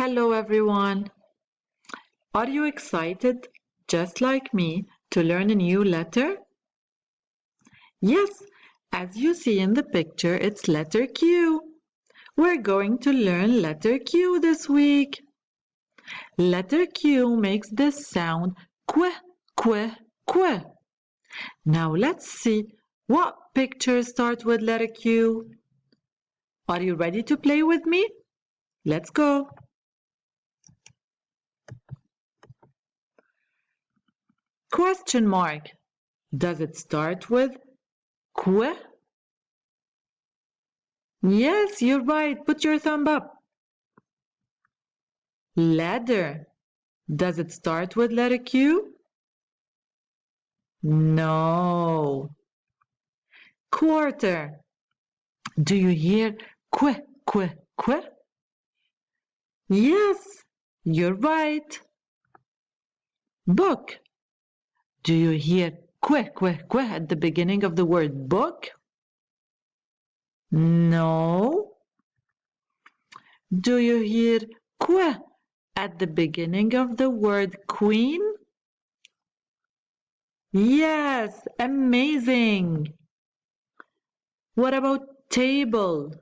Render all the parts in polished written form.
Hello everyone! Are you excited, just like me, to learn a new letter? Yes, as you see in the picture, it's letter Q. We're going to learn letter Q this week. Letter Q makes this sound qu, qu, qu. Now let's see what pictures start with letter Q. Are you ready to play with me? Let's go! Question mark. Does it start with qu? Yes, you're right. Put your thumb up. Ladder. Does it start with letter Q? No. Quarter. Do you hear qu, qu, qu? Yes, you're right. Book. Do you hear qu, qu, qu at the beginning of the word book? No. Do you hear qu at the beginning of the word queen? Yes, amazing. What about table?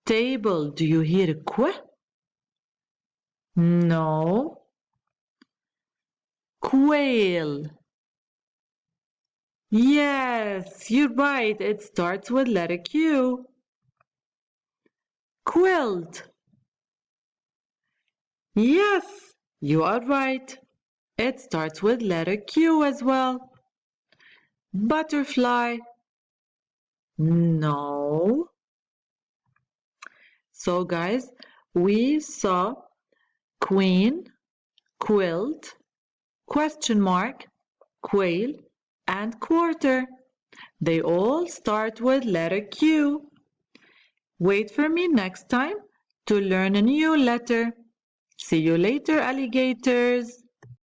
Table. Do you hear qu? No. Quail. Yes, you're right. It starts with letter Q. Quilt. Yes, you are right. It starts with letter Q as well. Butterfly. No. So guys, we saw queen, quilt, question mark, quail, and quarter. They all start with letter Q. Wait for me next time to learn a new letter. See you later, alligators.